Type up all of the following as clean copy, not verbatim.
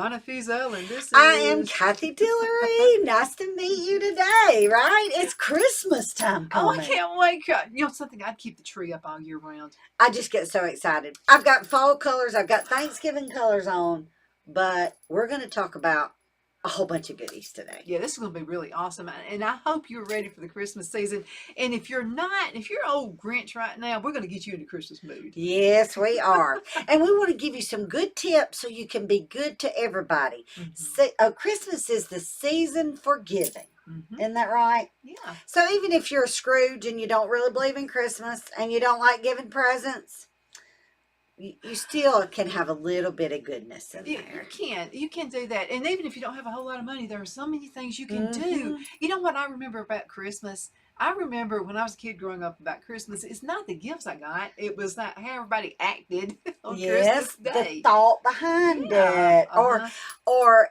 Donna Fiesel, and this is... I am Cathy Tillery. Nice to meet you today, right? It's Christmas time coming. Oh, I can't wait. You know something, I'd keep the tree up all year round. I just get so excited. I've got fall colors. I've got Thanksgiving colors on. But we're going to talk about a whole bunch of goodies today. Yeah, this is going to be really awesome. And I hope you're ready for the Christmas season. And if you're not, if you're old Grinch right now, we're going to get you into Christmas mood. Yes, we are. And we want to give you some good tips so you can be good to everybody. Christmas is the season for giving. Isn't that right? Yeah. So even if you're a Scrooge and you don't really believe in Christmas and you don't like giving presents, you still can have a little bit of goodness in there. You can do that. And even if you don't have a whole lot of money, there are so many things you can do. You know what I remember about Christmas? I remember when I was a kid growing up about Christmas, it's not the gifts I got. It was not how everybody acted on Christmas Day. The thought behind it. Or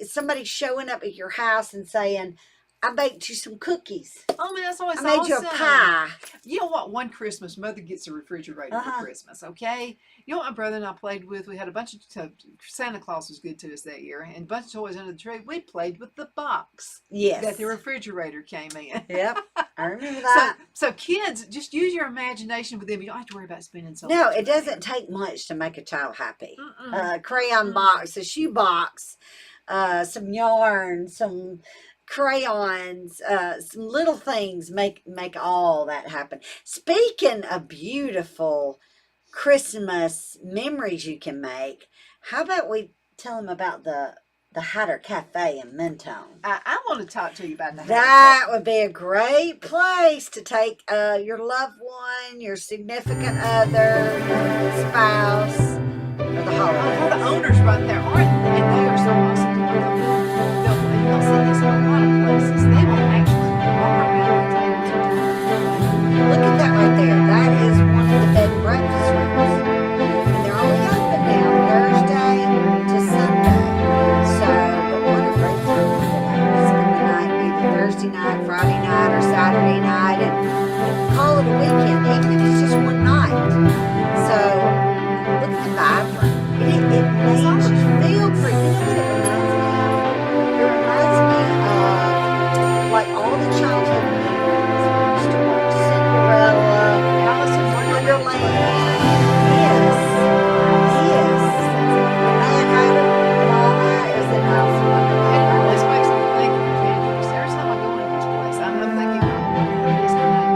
somebody showing up at your house and saying, I baked you some cookies. Oh, man, that's always awesome. I made you a pie. You know what? One Christmas, Mother gets a refrigerator for Christmas, okay? You know what my brother and I played with? We had a bunch of... Santa Claus was good to us that year. And a bunch of toys under the tree. We played with the box. Yes. That the refrigerator came in. Yep. I remember that. So kids, just use your imagination with them. You don't have to worry about spending so much. No, it doesn't take much to make a child happy. Crayon box, a shoe box, some yarn, some... crayons, some little things make all that happen. Speaking of beautiful Christmas memories you can make, how about we tell them about the Hatter Cafe in Mentone? I want to talk to you about that. That would be a great place to take your loved one, your significant other, your spouse, or the holidays. Oh, the owners right there aren't, and they are so awesome. You'll see this in a lot of places. They will actually walk around the tables and talk. Look at that right there. That is one of the bed and breakfast rooms. And they're only open now Thursday to Sunday. So, but what a great time to spend the night, either Thursday night, Friday night, or Saturday night, and call it a weekend, even if it's just one night. So, look at the bathroom. It makes you feel pretty good. Like all the childhood memories. We used to watch Cinderella, Alice in Wonderland. Yes. Mad Hatter and all that is in Alice in Wonderland. It always makes me think of Candace. Every time I go into this place, I'm thinking of this kind.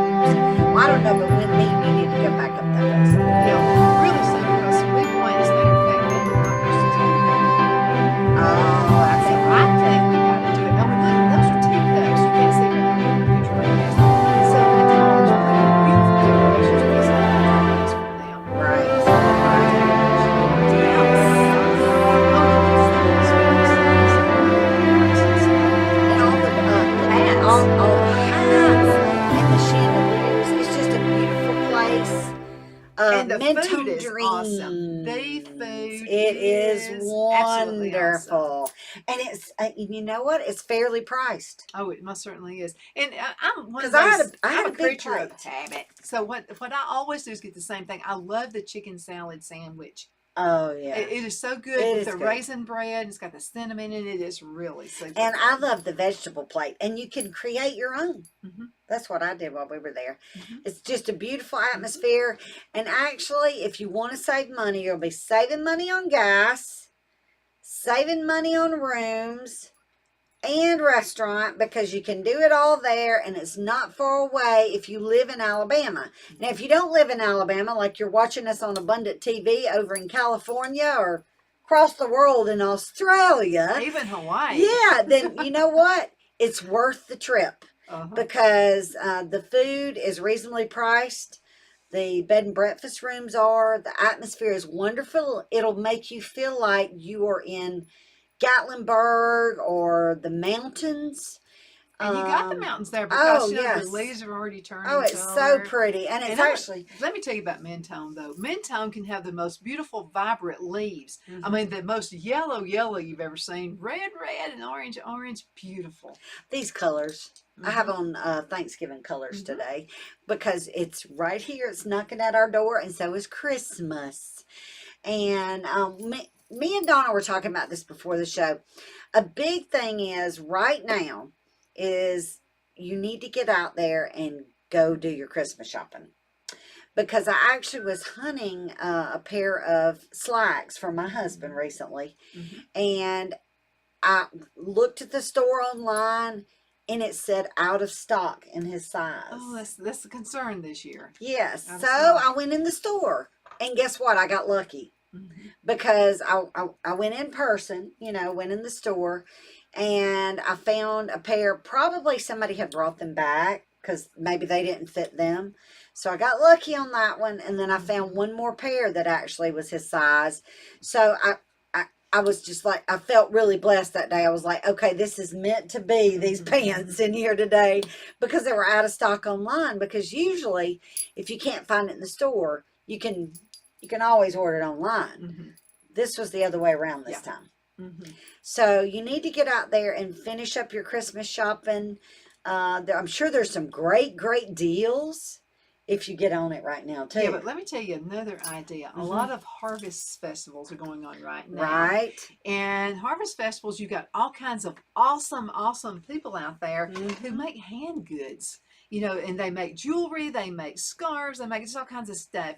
Well, I don't know, but when we need to go back up that way. Yeah, really soon because we went, as a matter of fact, we were not supposed to do it. Oh, I think we got to do it. Now, those are teacups. You can't see right now in the picture right now. So the towel is really beautiful decorations piece of nice for them. right. And all the hats. All the hats and the chandeliers. It's just a beautiful place. And the Mentone food is Dreams. awesome. The food It is wonderful. awesome. And it's, you know what? It's fairly priced. Oh, it most certainly is. And I'm one of 'Cause I those, had I'm a a big creature of plate. habit. So what I always do is get the same thing. I love the chicken salad sandwich. Oh, yeah. It is so good It with is the good. raisin bread. And it's got the cinnamon in it. It's really super And good. I love the vegetable plate. And you can create your own. Mhm. That's what I did while we were there. Mhm. It's just a beautiful atmosphere. And actually, if you want to save money, you'll be saving money on gas, saving money on rooms, and restaurant, because you can do it all there, and it's not far away if you live in Alabama. Now, if you don't live in Alabama, like you're watching us on Abundant TV over in California or across the world in Australia, Even Hawaii. yeah, then you know what? It's worth the trip because the food is reasonably priced. The bed and breakfast rooms are. The atmosphere is wonderful. It'll make you feel like you are in Gatlinburg or the mountains. And you got the mountains there because yes. the leaves are already turning. Oh, it's so pretty. And it's actually... Let me tell you about Mentone, though. Mentone can have the most beautiful, vibrant leaves. I mean, the most yellow you've ever seen. Red, and orange, beautiful. These colors. I have on Thanksgiving colors today because it's right here. It's knocking at our door, and so is Christmas. And me and Donna were talking about this before the show. A big thing is right now is you need to get out there and go do your Christmas shopping. Because I actually was hunting a pair of slacks for my husband recently, and I looked at the store online, and it said out of stock in his size. Oh, that's the concern this year. Yes. Out of So stock. I went in the store, and guess what? I got lucky because I went in person, went in the store, and I found a pair. Probably somebody had brought them back because maybe they didn't fit them. So I got lucky on that one, and then I found one more pair that actually was his size. So I was just like, I felt really blessed that day. I was like, okay, this is meant to be, these pants in here today, because they were out of stock online. Because usually, if you can't find it in the store, you can always order it online. This was the other way around this time. So you need to get out there and finish up your Christmas shopping. I'm sure there's some great deals if you get on it right now too. Yeah, but let me tell you another idea. A lot of harvest festivals are going on right now. Right. And harvest festivals, you got all kinds of awesome people out there who make hand goods. And they make jewelry, they make scarves, they make just all kinds of stuff,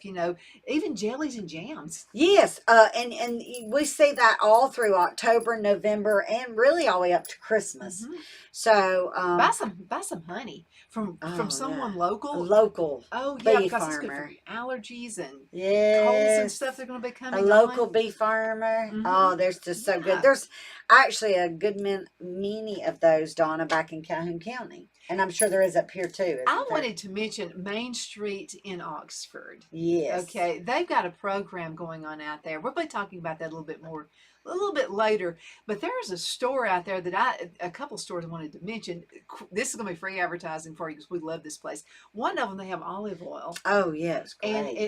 even jellies and jams. Yes, and we see that all through October, November, and really all the way up to Christmas. So buy some honey from someone local. A local yeah, bee because farmer. It's good for allergies and yes. colds and stuff. They're going to be coming. A local bee farmer. Oh, they're just so good. There's actually a good many of those, Donna, back in Calhoun County. And I'm sure there is up here too. I wanted to mention Main Street in Oxford. Yes. Okay. They've got a program going on out there. We'll be talking about that a little bit later. But there's a store out there that a couple stores I wanted to mention. This is going to be free advertising for you because we love this place. One of them, they have olive oil. Oh, yes. Great. And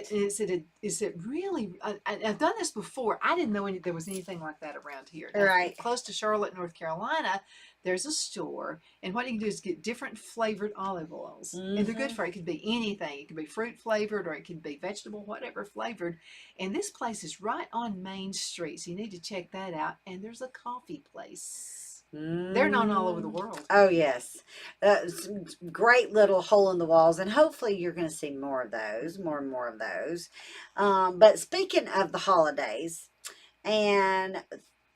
is it really, I've done this before. I didn't know there was anything like that around here. Now, right. Close to Charlotte, North Carolina, there's a store, and what you can do is get different flavored olive oils, and they're good for it. It could be anything. It could be fruit flavored, or it could be vegetable, whatever flavored. And this place is right on Main Street, so you need to check that out. And there's a coffee place. They're known all over the world. Oh, yes. Great little hole in the walls, and hopefully you're going to see more of those, more and more of those. But speaking of the holidays and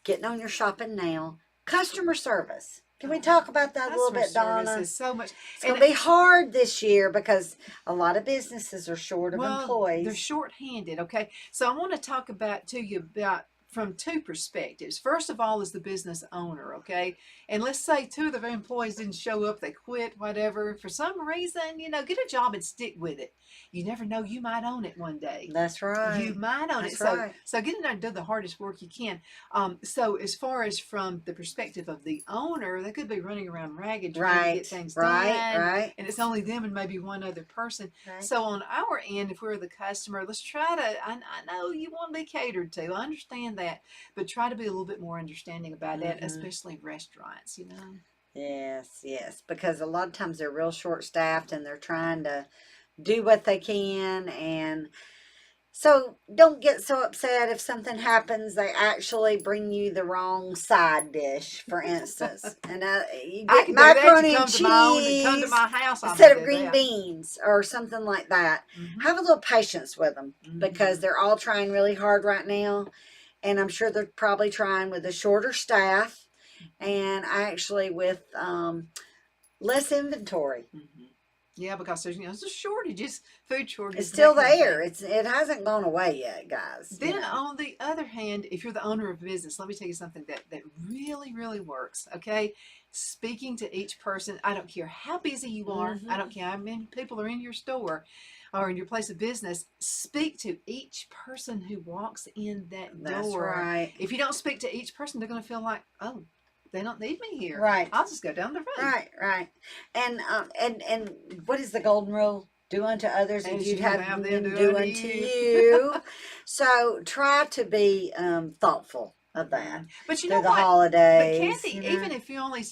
getting on your shopping now, customer service. Can we talk about that a little bit, Donna? Is so much. It's going to be hard this year because a lot of businesses are short of employees. They're short-handed, okay? So I want to talk to you about from two perspectives. First of all is the business owner, okay? And let's say two of their employees didn't show up, they quit, whatever. For some reason, get a job and stick with it. You never know, you might own it one day. That's right. You might own it. So get in there and do the hardest work you can. So as far as from the perspective of the owner, they could be running around ragged trying to get things done. Right. And it's only them and maybe one other person. Right. So on our end, if we're the customer, let's try to, I know you want to be catered to. I understand that. But try to be a little bit more understanding about that, especially restaurants, Yes. Because a lot of times they're real short-staffed and they're trying to do what they can. And so don't get so upset if something happens. They actually bring you the wrong side dish, for instance. And you get macaroni and cheese come to my house instead of green beans or something like that. Have a little patience with them because they're all trying really hard right now. And I'm sure they're probably trying with a shorter staff and actually with less inventory. Yeah, because there's a shortages, food shortage. It's still there. It hasn't gone away yet, guys. Then on the other hand, if you're the owner of a business, let me tell you something that really, really works. Okay, speaking to each person. I don't care how busy you are. I don't care how many people are in your store or in your place of business. Speak to each person who walks in that door. That's right. If you don't speak to each person, they're going to feel like, oh, they don't need me here. Right. I'll just go down the road. Right. And what is the golden rule? Do unto others as you'd have them do unto you. So try to be thoughtful of that. But you know what? The holidays. But Kathy, even if you only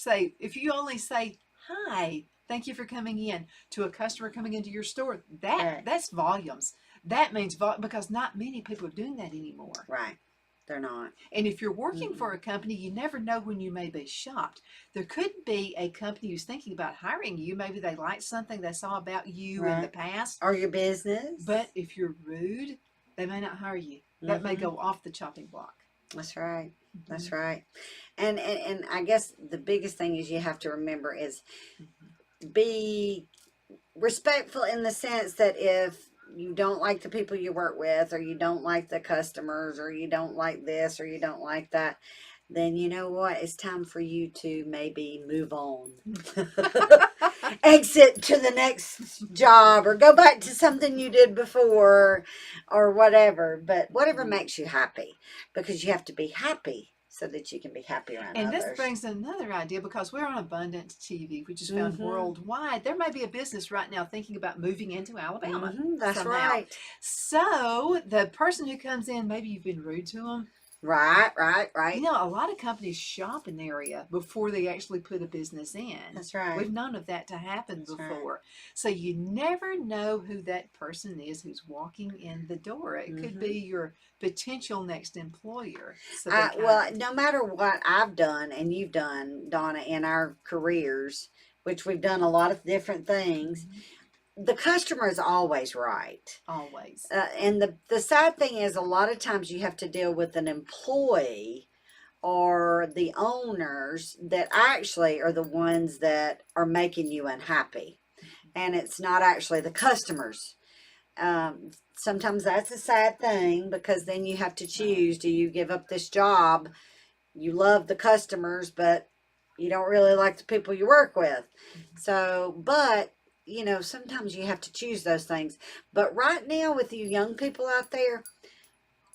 say hi, thank you for coming in, to a customer coming into your store, that's volumes. That means because not many people are doing that anymore. Right. They're not. And if you're working Mm-mm. for a company, you never know when you may be shopped. There could be a company who's thinking about hiring you. Maybe they liked something they saw about you in the Right. past. Or your business. But if you're rude, they may not hire you. That may go off the chopping block. That's right. Mm-hmm. That's right. And I guess the biggest thing is you have to remember is be respectful in the sense that if you don't like the people you work with, or you don't like the customers, or you don't like this, or you don't like that, then you know what? It's time for you to maybe move on. Exit to the next job, or go back to something you did before, or whatever. But whatever makes you happy, because you have to be happy so that you can be happy around And others. this brings another idea, because we're on Abundance TV, which is found worldwide. There may be a business right now thinking about moving into Alabama. That's somehow. right. So the person who comes in, maybe you've been rude to them. Right. You know, a lot of companies shop an area before they actually put a business in. That's right. We've known of that to happen before. Right. So you never know who that person is who's walking in the door. It could be your potential next employer. So well, no matter what I've done and you've done, Donna, in our careers, which we've done a lot of different things, the customer is always right. Always. And the sad thing is, a lot of times you have to deal with an employee or the owners that actually are the ones that are making you unhappy. And it's not actually the customers. Sometimes that's a sad thing, because then you have to choose. Do you give up this job? You love the customers, but you don't really like the people you work with. So, but you know, sometimes you have to choose those things. But right now, with you young people out there,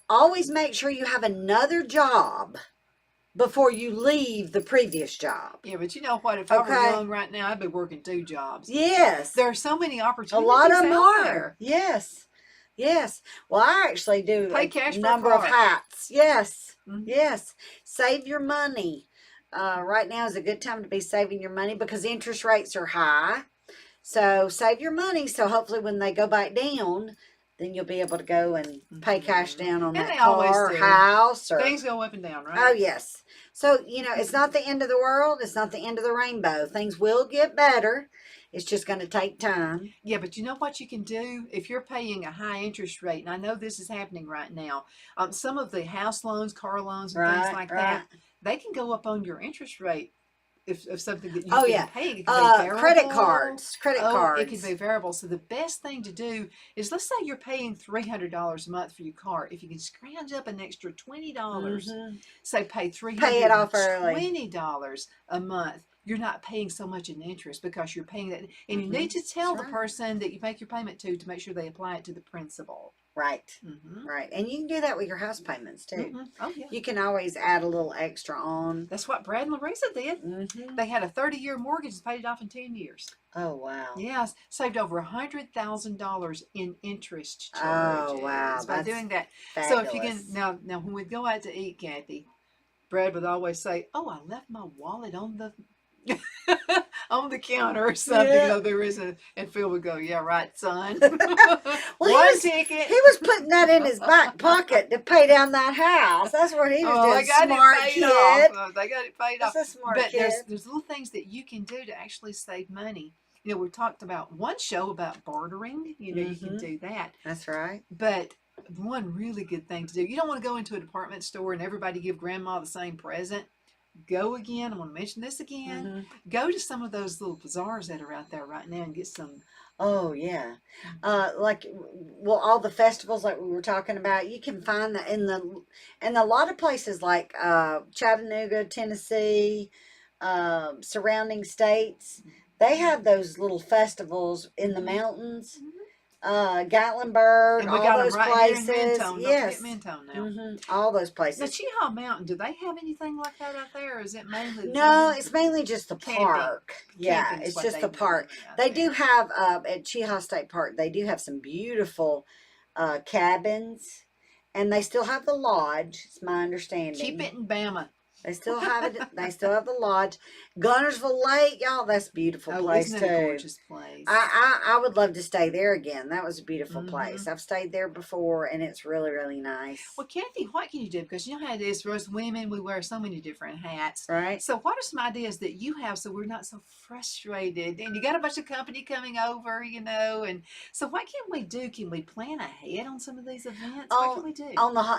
always make sure you have another job before you leave the previous job. Yeah, but you know what? If I were young right now, I'd be working 2 jobs. Yes. There are so many opportunities. A lot of them out are. There. Yes. Yes. Well, I actually do Pay cash a for a number of car. hats. Yes. Yes. Save your money. Right now is a good time to be saving your money, because interest rates are high. So save your money, so hopefully when they go back down, then you'll be able to go and pay cash down on that car or house. Or things go up and down, right? Oh, yes. So, you know, it's not the end of the world. It's not the end of the rainbow. Things will get better. It's just going to take time. Yeah, but you know what you can do? If you're paying a high interest rate, and I know this is happening right now, some of the house loans, car loans, and things like that, they can go up on your interest rate. If something that you've been paying, it can be variable. Credit cards. It can be variable. So the best thing to do is, let's say you're paying $300 a month for your car. If you can scrounge up an extra $20, say pay it off early. $20 a month, you're not paying so much in interest, because you're paying that. And you need to tell the person that you make your payment to make sure they apply it to the principal. Right. Right. And you can do that with your house payments too. Oh, yeah. You can always add a little extra on. That's what Brad and Larissa did. They had a 30-year mortgage and paid it off in 10 years. Oh, wow. Yes. Saved over $100,000 in interest charges. Oh, wow. By doing that. Fabulous. So if you can, now when we go out to eat, Kathy, Brad would always say, "Oh, I left my wallet on the on the counter or something." No, there isn't. And Phil would go, "Yeah, right, son." Well, ticket. He was putting that in his back pocket to pay down that house. That's what he was doing. Smart kid. They got it paid off. That's a smart but kid. There's little things that you can do to actually save money. You know, we talked about one show about bartering. You know, you can do that. That's right. But one really good thing to do, you don't want to go into a department store and everybody give grandma the same present. Go again. I want to mention this again. Go to some of those little bazaars that are out there right now and get some. Oh, yeah. Like, well, all the festivals like we were talking about, you can find that in a lot of places like Chattanooga, Tennessee, surrounding states. They have those little festivals in the mountains. Gatlinburg, and we all got those them right places. Here in Mentone. Yes, Mentone now. All those places. Now, Cheahaw Mountain, do they have anything like that out there, or is it mainly? No, it's mainly just the camping. Park. Yeah, Camping's it's just the park. They do have at Cheahaw State Park. They do have some beautiful cabins, and they still have the lodge. It's my understanding. Keep it in Bama. They still have it. They still have the lodge. Gunnersville Lake, y'all. That's a beautiful Oh, place isn't it a too. gorgeous place? I would love to stay there again. That was a beautiful Hmm. place. I've stayed there before, and it's really really nice. Well, Kathy, what can you do? Because you know how it is for us women, we wear so many different hats. Right? So, what are some ideas that you have so we're not so frustrated? And you got a bunch of company coming over, and so what can we do? Can we plan ahead on some of these events? What On can we do?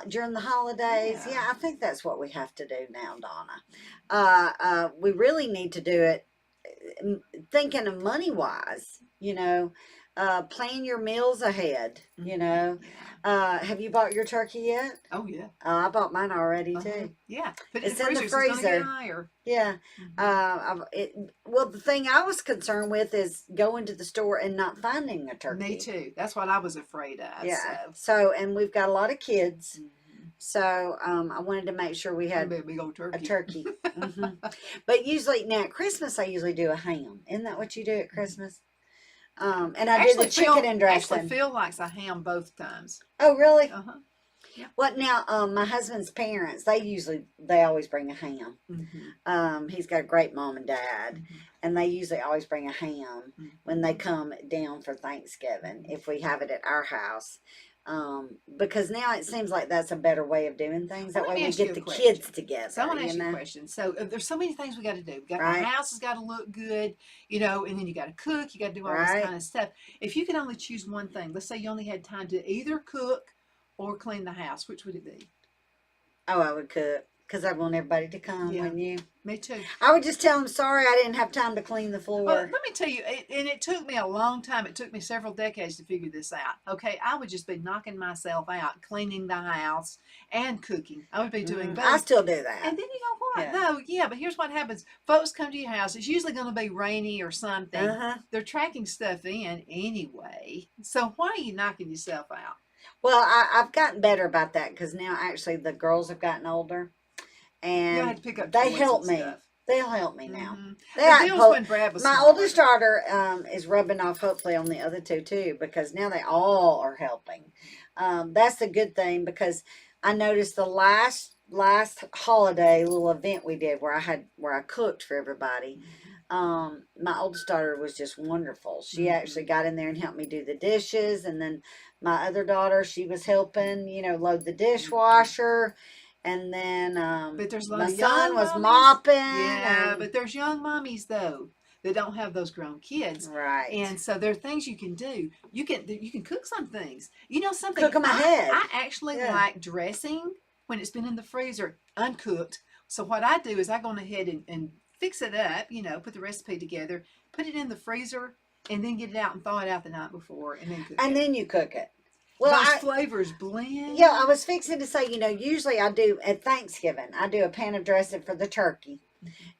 during the holidays, Yeah. yeah, I think that's what we have to do now, Donna. We really need to do it thinking of money wise, plan your meals ahead, Yeah. have you bought your turkey yet? Oh, yeah. I bought mine already Uh-huh. too. Yeah. Put it in It's the in the freezer so it's going to get freezer. higher. Yeah. Hmm. Well, the thing I was concerned with is going to the store and not finding a turkey. Me too. That's what I was afraid of. Yeah. So. So, and we've got a lot of kids. Hmm. So, I wanted to make sure we It's going had to be a big old turkey. a turkey. But usually now at Christmas, I usually do a ham. Isn't that what you do at Christmas? And I do the chicken and dressing. Actually, Phil likes a ham both times. Oh, really? Uh huh. Yeah. What now? My husband's parents, they always bring a ham. Mm-hmm. He's got a great mom and dad, Mm-hmm. and they usually always bring a ham Mm-hmm. when they come down for Thanksgiving if we have it at our house. Because now it seems like that's a better way of doing things. Well, That let way me we ask you get a the question. kids together. So I want to ask you a know? question. So there's so many things we got to do. We got Right. the house has got to look good, and then you got to cook. You got to do all this Right. kind of stuff. If you could only choose one thing, let's say you only had time to either cook or clean the house, which would it be? Oh, I would cook because I'd want everybody to come, Yeah. wouldn't you? Me too. I would just tell them, sorry, I didn't have time to clean the Well, floor. let me tell you, and it took me a long time. It took me several decades to figure this out. Okay, I would just be knocking myself out, cleaning the house and cooking. I would be doing both. I still do that. And then you know what? Yeah. No, yeah, but here's what happens. Folks come to your house. It's usually going to be rainy or something. Uh-huh. They're tracking stuff in anyway. So why are you knocking yourself out? Well, I've gotten better about that because now actually the girls have gotten older, You don't have and to pick up they toys help and me. stuff. They'll help me now. Mhm. They The act deal's po- when Brad was My small. oldest daughter is rubbing off hopefully on the other two too because now they all are helping. That's the good thing because I noticed the last holiday little event we did where I cooked for everybody. My oldest daughter was just wonderful. She actually got in there and helped me do the dishes, and then my other daughter, she was helping, load the dishwasher, and then But there's a lot my of son young was mommies. mopping. Yeah, and, but there's young mommies though that don't have those grown kids. right. And so there are things you can do. You can cook some things. You know something? Cook 'em ahead. I actually Yeah. like dressing when it's been in the freezer uncooked. So what I do is I go on ahead and fix it up. Put the recipe together, put it in the freezer, and then get it out and thaw it out the night before, and then cook And it. then you cook it. Well, Those flavors blend. yeah, I was fixing to say, usually I do at Thanksgiving, I do a pan of dressing for the turkey.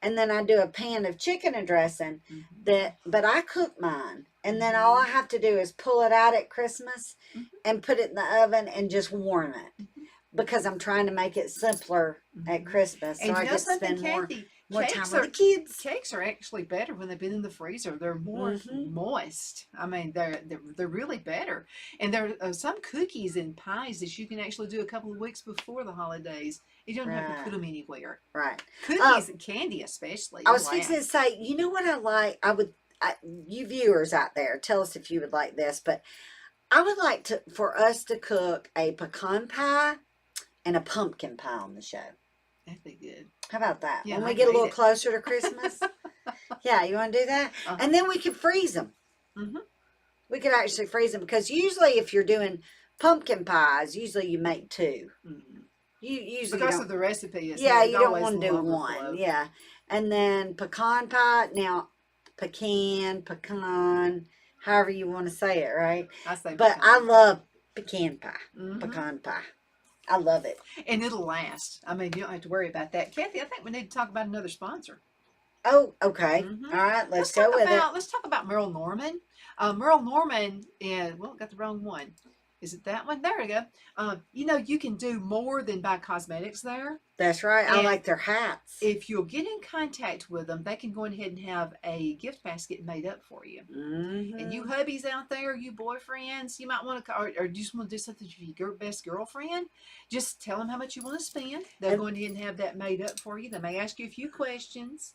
And then I do a pan of chicken and dressing but I cook mine. And then all I have to do is pull it out at Christmas and put it in the oven and just warm it. Because I'm trying to make it simpler at Christmas. So And I you know get to something, spend more Kathy? time with the kids. Cakes are actually better when they've been in the freezer. They're more moist. I mean, they're really better. And there are some cookies and pies that you can actually do a couple of weeks before the holidays. You don't have to Right. put them anywhere. Right. Cookies and candy, especially. I was will fixing to last. say, you know what I like? You viewers out there, tell us if you would like this, but I would like for us to cook a pecan pie and a pumpkin pie on the show. That'd be good. How about that? Yeah, when I we can get a eat little it. closer to Christmas. Yeah, you want to do that? Uh-huh. And then we can freeze them. Mm-hmm. We could actually freeze them because usually if you're doing pumpkin pies, usually you make two. Mm-hmm. You usually Because don't, of the recipe. It's yeah, you don't always want to do longer one. flow. Yeah. And then pecan pie. Now, pecan, however you want to say it, right? I say But pecan. I love pecan pie. Mhm. Pecan pie. I love it. And it'll last. I mean, you don't have to worry about that. Kathy, I think we need to talk about another sponsor. Oh, okay. Mhm. All right, let's go with it. Let's talk about Merle Norman. Merle Norman got the wrong one. Is it that one? There we go. You know, you can do more than buy cosmetics there. That's right. I And like their hats. if you'll get in contact with them, they can go ahead and have a gift basket made up for you. And you Mm-hmm. hubbies out there, you boyfriends, you might want to, or just want to do something for your best girlfriend, just tell them how much you want to spend. They'll And go ahead and have that made up for you. They may ask you a few questions.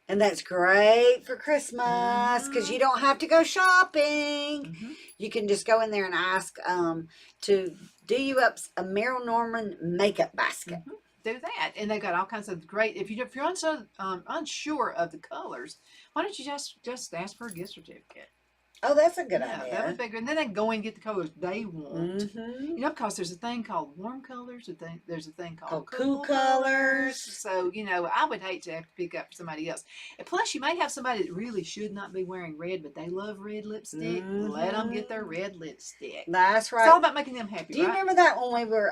And that's great for Christmas because Mm-hmm. you don't have to go shopping. Mm-hmm. You can just go in there and ask to do you up a Meryl Norman makeup basket. Mm-hmm. Do that, and they've got all kinds of great. If you're unsure of the colors, why don't you just ask for a gift certificate? Oh, that's a good Yeah, that would idea. be good. And then they can go and get the colors they want. Mm-hmm. You know, because there's a thing called warm colors, there's a thing called Oh, cool cool colors. colors. So, you know, I would hate to have to pick up for somebody else. And plus, you may have somebody that really should not be wearing red, but they love red lipstick. Let them get their Mm-hmm. red lipstick. That's It's all right. about making them happy, Do you right? remember that when we were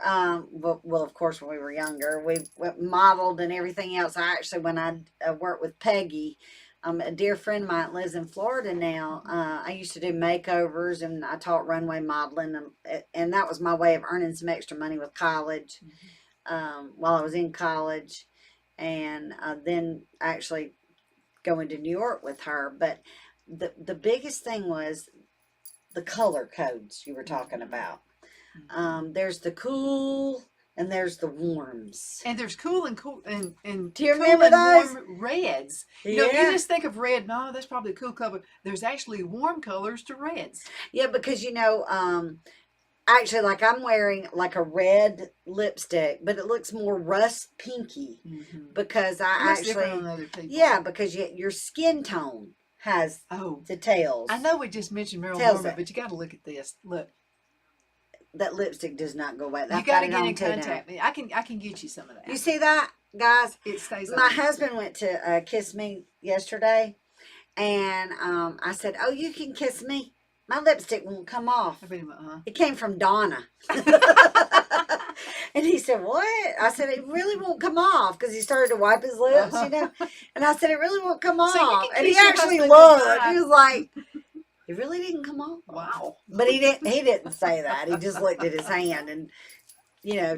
well, of course when we were younger we modeled and everything else. I actually when I worked with Peggy, a dear friend of mine lives in Florida now. I used to do makeovers and I taught runway modeling, and that was my way of earning some extra money with college while I was in college, and then actually going to New York with her. But the biggest thing was the color codes you were talking about. There's the cool and there's the warms. And there's cool and Do you cool remember and those? warm reds. You know, Yeah. you just think of red. No, that's probably a cool color. There's actually warm colors to reds. Yeah, because actually like I'm wearing like a red lipstick, but it looks more rust pinky Mm-hmm. because I It looks different actually on other people. yeah, because your skin tone has Oh, the tails. I know we just mentioned Meryl Tells Norman, it. but you got to look at this. Look, That lipstick does not go away. you I've got got to it get on in too now. contact with me. I can get you some of that. You see that, guys? It stays My on. husband went to kiss me yesterday, and I said, "Oh, you can kiss me. My lipstick won't come off." I bet him, It came from Donna. And he said, "What?" I said, "It really won't come off," because he started to wipe his lips, And I said, "It really won't come So you off." can And he kiss your actually husband looked. goodbye. He was like, "It really didn't come off." Wow. But he didn't. He didn't say that. He just looked at his hand and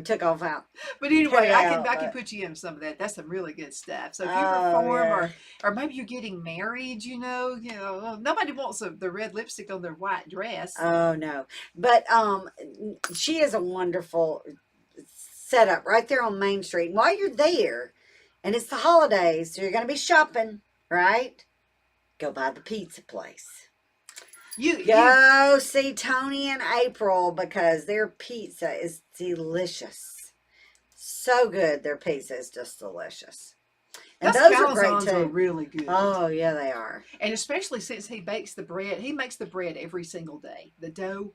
took off out. But Cut anyway, it I out, can but- put you in some of that. That's some really good stuff. So if you Oh, perform yeah. or maybe you're getting married, nobody wants the red lipstick on their white dress. Oh no. But she is a wonderful setup right there on Main Street. And while you're there, and it's the holidays, so you're gonna be shopping, right? Go by the pizza place. You Go see Tony and April because their pizza is delicious. So good. Their pizza is just delicious. And those those are great calzones are too. really good. Oh yeah, they are. And especially since he makes the bread every single day, the dough.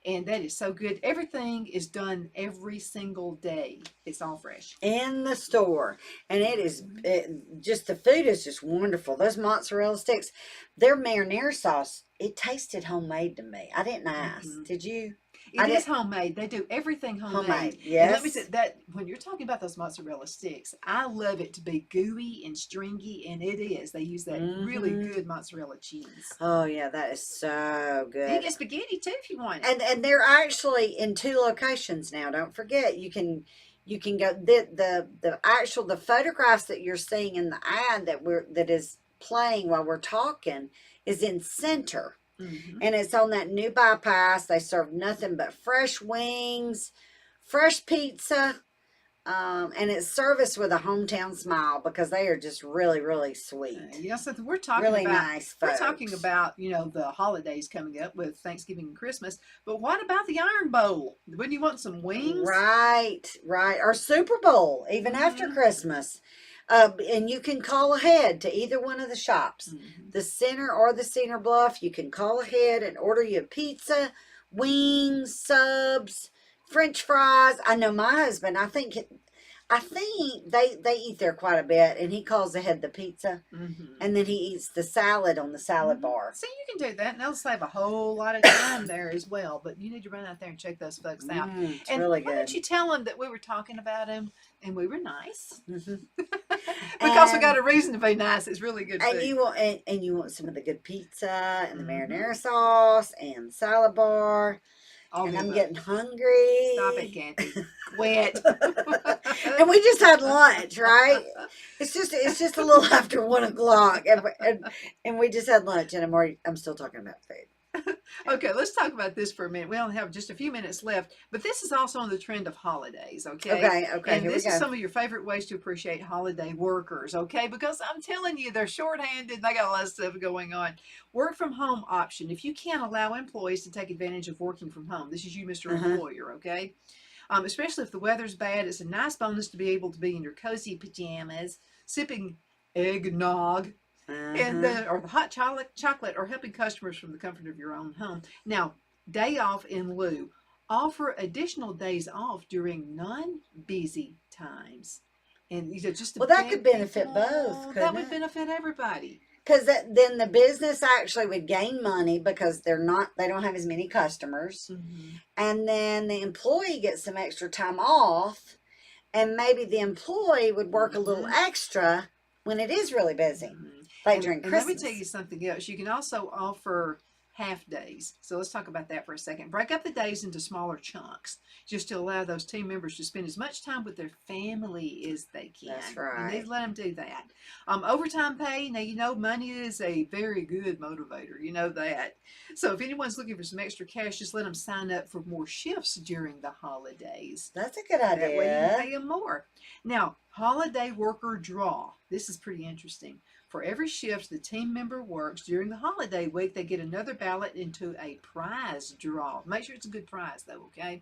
And that is so good. Everything is done every single day. It's all fresh. In the store, and just the food is just wonderful. Those mozzarella sticks, their marinara sauce, it tasted homemade to me. I didn't ask. Did you? It is homemade. They do everything homemade. Yes. And let me say that when you're talking about those mozzarella sticks, I love it to be gooey and stringy, and it is. They use that really good mozzarella cheese. Oh yeah, that is so You good. can get spaghetti too if you want it. And they're actually in 2 locations now. Don't forget, you can go the photographs that you're seeing in the ad that is playing while we're talking is in Center. And it's on that new bypass. They serve nothing but fresh wings, fresh pizza, and it's serviced with a hometown smile because they are just really, really sweet. Yes, so we're talking Really about nice we're folks. talking about the holidays coming up with Thanksgiving and Christmas. But what about the Iron Bowl? Wouldn't you want some wings? Right. Or Super Bowl, even after Christmas. And you can call ahead to either one of the shops, the Center or the Cedar Bluff. You can call ahead and order you a pizza, wings, subs, French fries. I know my husband. I think they eat there quite a bit, and he calls ahead the pizza, and then he eats the salad on the salad bar. See, you can do that, and they'll save a whole lot of time there as well. But you need to run out there and check those folks out. It's And really why good. don't you tell them that we were talking about them and we were nice? Mhm. Because we And- got a reason to be nice. It's really good food. And you want some of the good pizza and the marinara sauce and salad bar. All and the I'm above. getting hungry. Stop it, Kathy. Quit. And we just had lunch, right? It's just a little after 1 o'clock, and we just had lunch, and I'm still talking about food. Okay, let's talk about this for a minute. We only have just a few minutes left, but this is also on the trend of holidays, okay? Okay, And here we this is go. some of your favorite ways to appreciate holiday workers, okay? Because I'm telling you, they're shorthanded. They got a lot of stuff going on. Work from home option. If you can't allow employees to take advantage of working from home, this is you, Mr. Uh-huh. Employer, okay? Especially if the weather's bad, it's a nice bonus to be able to be in your cozy pajamas, sipping eggnog and Uh-huh. then or the hot chocolate or helping customers from the comfort of your own home. Now, day off in lieu. Offer additional days off during non-busy times. And these are just to Well, that could beg benefit both, people. That couldn't would it? benefit everybody. Because then the business actually would gain money because they don't have as many customers, Mm-hmm. and then the employee gets some extra time off, and maybe the employee would work a little Mm-hmm. extra when it is really busy, Mm-hmm. like during And let me tell Christmas. you something else. You can also offer half days. So let's talk about that for a second. Break up the days into smaller chunks just to allow those team members to spend as much time with their family as they can. That's And they right. let them do that. Overtime pay, now you know money is a very good motivator. You know that. So if anyone's looking for some extra cash, just let them sign up for more shifts during the holidays. That's a good That way you can idea. pay them more. Now, holiday worker draw. This is pretty interesting. For every shift the team member works during the holiday week, they get another ballot into a prize draw. Make sure it's a good prize, though, okay?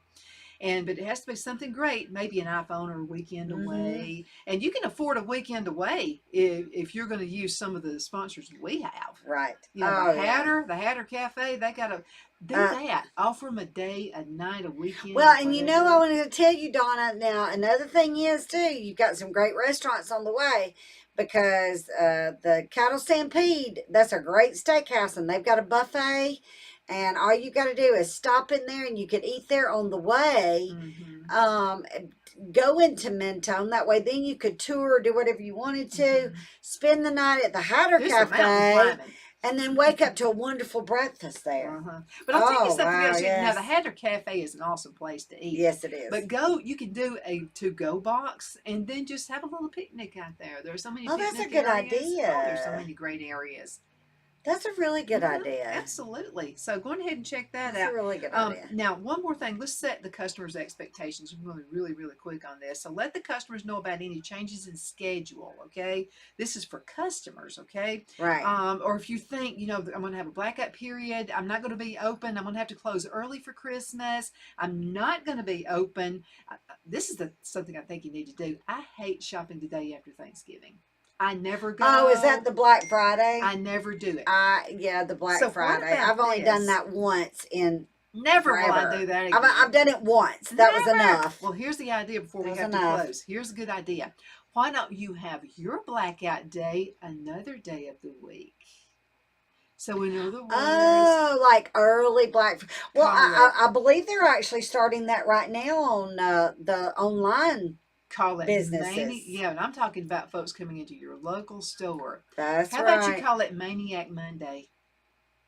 But it has to be something great, maybe an iPhone or a weekend Mm-hmm. away. And you can afford a weekend away if you're going to use some of the sponsors we have. Right. You know, Oh, yeah. The Hatter Cafe, they got to do Uh, that. Offer them a day, a night, a weekend, well, or and I whatever. wanted to tell you, Donna, now another thing is, too, you've got some great restaurants on the way because the Cattle Stampede, that's a great steakhouse, and they've got a buffet, and all you got to do is stop in there, and you could eat there on the way. Mm-hmm. Um, go into Mentone. That way, then you could tour, do whatever you wanted to, Mm-hmm. spend the night at the Hatter Do some mountain Cafe, climbing. and then wake up to a wonderful breakfast there. Uh-huh. But I'll tell you Oh, something wow, else. Now, the yes. Hatter Cafe is an awesome place to eat. Yes, it is. But you can do a to-go box and then just have a little picnic out there. There are so many Oh, that's picnic a good areas. Oh, there's so idea. many great areas. That's a really good Mhm, idea. absolutely. So go ahead and check that That's out. a really good idea. Now, one more thing. Let's set the customer's expectations. I'm going to be really, really quick on this. So let the customers know about any changes in schedule, okay? This is for customers, okay? Right. Or if you think, I'm going to have a blackout period, I'm not going to be open, I'm going to have to close early for Christmas, I'm not going to be open. This is something I think you need to do. I hate shopping the day after Thanksgiving. I never go. Oh, is that the Black Friday? I never do it. Yeah, the Black So what Friday. about I've only done this? that once in Never will I forever. do that again. I've done it once. That was Never. enough. Well, here's the idea before we That was have to enough. close. Here's a good idea. Why don't you have your blackout day another day of the week? So in other words, Oh, like early Black Friday. Well, Correct. I believe they're actually starting that right now on the online call it businesses. Yeah, and I'm talking about folks coming into your local store. That's How right. about you call it Maniac Monday?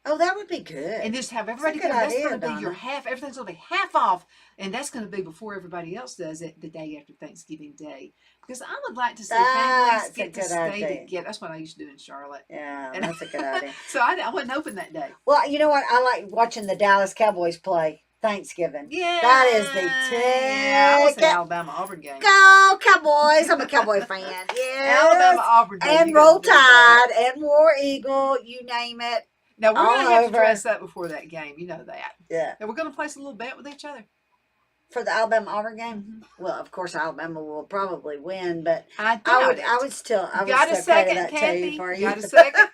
Oh, that would be good. And just have That's a everybody good come. That's idea, going to be your Donna. everything's going to be half off. And that's going to be before everybody else does it the day after Thanksgiving Day. Because I would like to see families That's a get to good stay idea. together. That's what I used to do in Charlotte. Yeah, And that's a good idea. so I wasn't open that day. Well, you know what? I like watching the Dallas Cowboys play Thanksgiving. Yeah. That is the Yeah, I was at ticket. Alabama Auburn game. Go Cowboys! I'm a Cowboy fan. Yes. Alabama Auburn game. And You gotta Roll do that. Tide and War Eagle. You name it. Now we're All going to have to over. dress up before that game. You know that. Yeah. And we're going to place a little bet with each other. For the Alabama Auburn game. Mm-hmm. Well, of course Alabama will probably win, but I would still Got a still credit second, that Kathy? too for you. Got a second?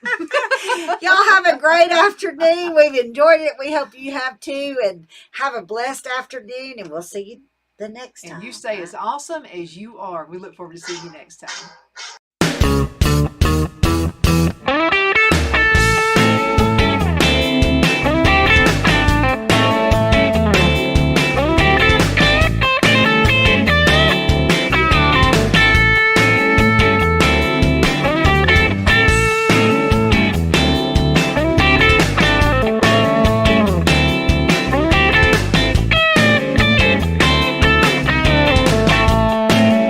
Y'all have a great afternoon. We've enjoyed it. We hope you have too, and have a blessed afternoon, and we'll see you the next time. And you stay as awesome as you are. We look forward to seeing you next time.